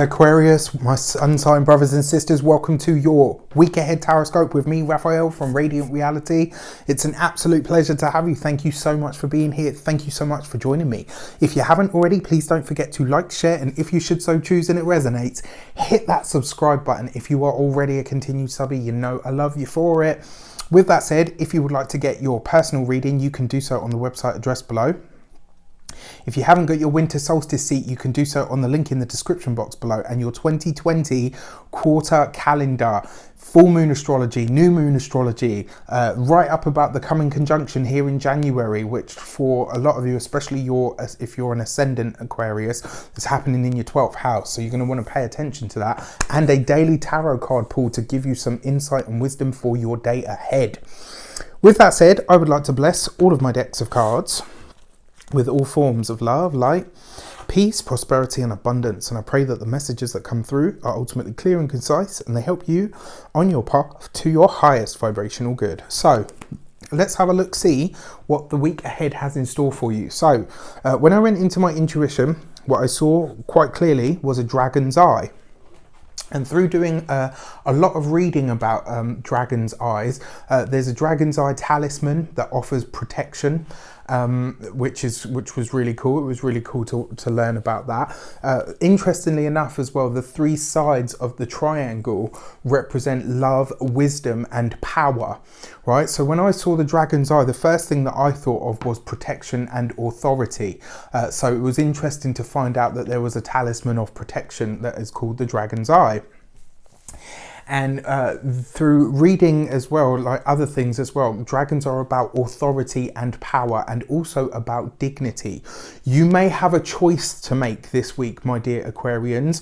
Aquarius, my sun sign brothers and sisters, welcome to your week ahead tarot with me, Raphael from Reydiant Reality. It's an absolute pleasure to have you. Thank you so much for being here. Thank you so much for joining me. If you haven't already, please don't forget to like, share, and if you should so choose and it resonates, hit that subscribe button. If you are already a continued subby, you know I love you for it. With that said, if you would like to get your personal reading, you can do so on the website address below. If you haven't got your winter solstice seat, you can do so on the link in the description box below, and your 2020 quarter calendar, full moon astrology, new moon astrology, right up about the coming conjunction here in January, which for a lot of you, especially if you're an ascendant Aquarius, is happening in your 12th house. So you're going to want to pay attention to that, and a daily tarot card pull to give you some insight and wisdom for your day ahead. With that said, I would like to bless all of my decks of cards with all forms of love, light, peace, prosperity, and abundance. And I pray that the messages that come through are ultimately clear and concise, and they help you on your path to your highest vibrational good. So let's have a look, see what the week ahead has in store for you. So when I went into my intuition, what I saw quite clearly was a dragon's eye. And through doing a lot of reading about dragon's eyes, there's a dragon's eye talisman that offers protection, which was really cool. It was really cool to learn about that. Interestingly enough as well, the three sides of the triangle represent love, wisdom, and power, right? So when I saw the dragon's eye, the first thing that I thought of was protection and authority. So it was interesting to find out that there was a talisman of protection that is called the dragon's eye. And through reading as well, like other things as well, dragons are about authority and power, and also about dignity. You may have a choice to make this week, my dear Aquarians.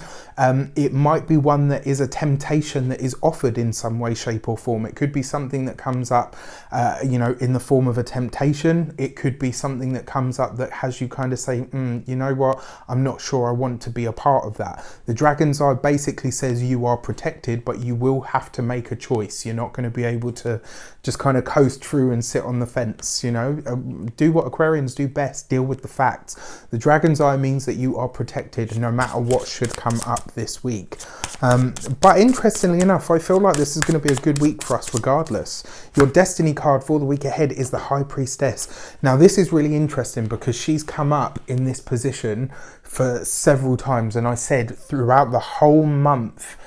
It might be one that is a temptation that is offered in some way, shape or form. It could be something that comes up, in the form of a temptation. It could be something that comes up that has you kind of say, you know what, I'm not sure I want to be a part of that. The dragon's eye basically says you are protected, but you will have to make a choice. You're not going to be able to just kind of coast through and sit on the fence, do what Aquarians do best, deal with the facts. The dragon's eye means that you are protected no matter what should come up this week. But interestingly enough, I feel like this is going to be a good week for us regardless. Your destiny card for the week ahead is the High Priestess. Now this is really interesting because she's come up in this position for several times, and I said throughout the whole month,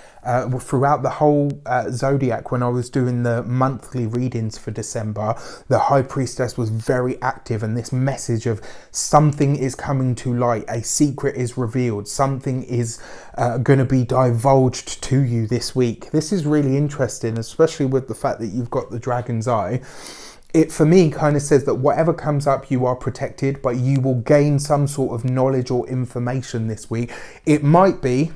throughout the whole zodiac, when I was doing the monthly readings for December, the High Priestess was very active, and this message of something is coming to light, a secret is revealed, something is going to be divulged to you this week. This is really interesting, especially with the fact that you've got the dragon's eye. It, for me, kind of says that whatever comes up, you are protected, but you will gain some sort of knowledge or information this week. It might be,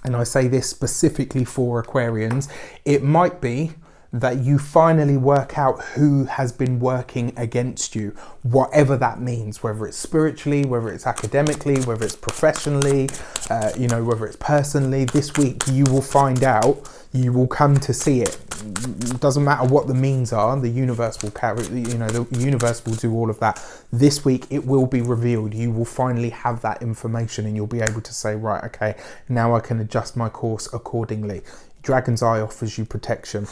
and I say this specifically for Aquarians, it might be that you finally work out who has been working against you, whatever that means, whether it's spiritually, whether it's academically, whether it's professionally, whether it's personally. This week you will find out, you will come to see it. It doesn't matter what the means are, the universe will carry, the universe will do all of that. This week it will be revealed. You will finally have that information, and you'll be able to say, right, okay, now I can adjust my course accordingly. Dragon's Eye offers you protection.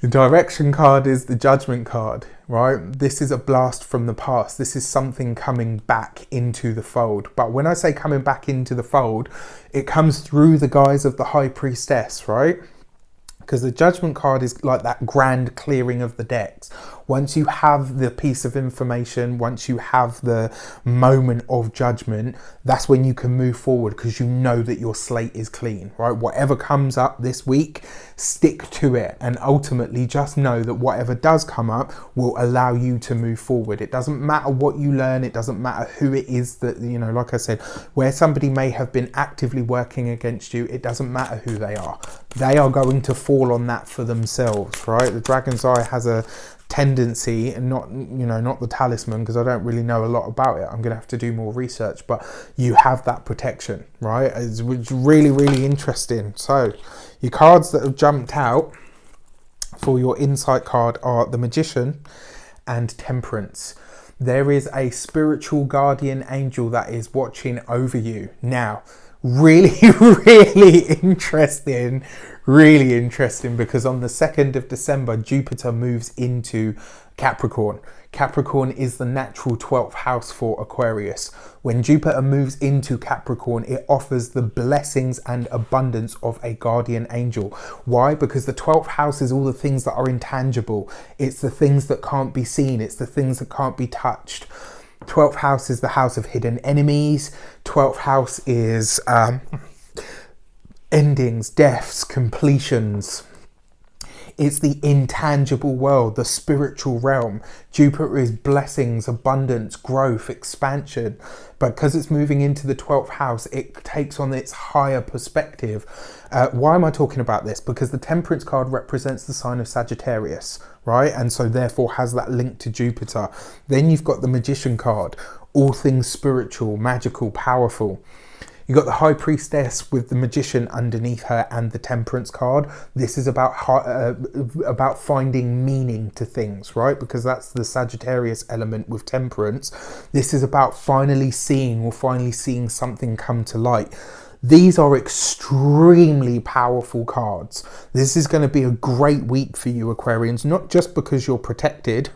The direction card is the Judgment card, right? This is a blast from the past. This is something coming back into the fold. But when I say coming back into the fold, it comes through the guise of the High Priestess, right? Because the Judgment card is like that grand clearing of the decks. Once you have the piece of information, once you have the moment of judgment, that's when you can move forward, because you know that your slate is clean, right? Whatever comes up this week, stick to it, and ultimately just know that whatever does come up will allow you to move forward. It doesn't matter what you learn, it doesn't matter who it is that, like I said, where somebody may have been actively working against you, it doesn't matter who they are. They are going to fall on that for themselves, right? The dragon's eye has a tendency, and not the talisman, because I don't really know a lot about it. I'm gonna have to do more research, but you have that protection, right? It's really, really interesting. So your cards that have jumped out for your insight card are the Magician and Temperance. there is a spiritual guardian angel that is watching over you. Now, really, really interesting, because on the 2nd of December, Jupiter moves into Capricorn. Capricorn is the natural 12th house for Aquarius. When Jupiter moves into Capricorn, it offers the blessings and abundance of a guardian angel. Why? Because the 12th house is all the things that are intangible. It's the things that can't be seen. It's the things that can't be touched. 12th house is the house of hidden enemies. 12th house is endings, deaths, completions. It's the intangible world, the spiritual realm. Jupiter is blessings, abundance, growth, expansion. But because it's moving into the 12th house, it takes on its higher perspective. Why am I talking about this? Because the Temperance card represents the sign of Sagittarius, right? And so therefore has that link to Jupiter. Then you've got the Magician card, all things spiritual, magical, powerful. You've got the High Priestess with the Magician underneath her and the Temperance card. This is about finding meaning to things, right? Because that's the Sagittarius element with Temperance. This is about finally seeing something come to light. These are extremely powerful cards. This is going to be a great week for you, Aquarians, not just because you're protected,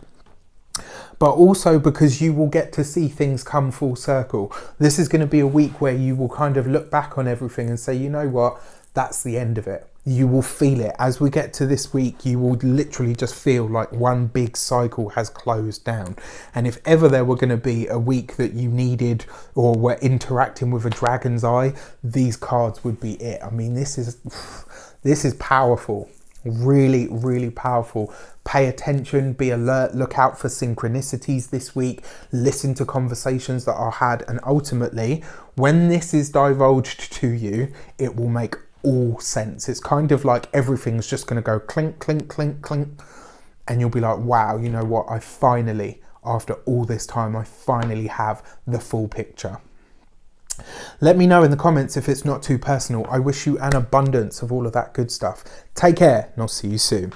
but also because you will get to see things come full circle. This is going to be a week where you will kind of look back on everything and say, you know what, that's the end of it. You will feel it. As we get to this week, you will literally just feel like one big cycle has closed down. And if ever there were going to be a week that you needed or were interacting with a dragon's eye, these cards would be it. I mean, this is powerful. Really, really powerful. Pay attention, be alert, look out for synchronicities this week, listen to conversations that are had, and ultimately, when this is divulged to you, it will make all sense. It's kind of like everything's just going to go clink, clink, clink, clink, and you'll be like, wow, you know what, after all this time, I finally have the full picture. Let me know in the comments if it's not too personal. I wish you an abundance of all of that good stuff. Take care, and I'll see you soon.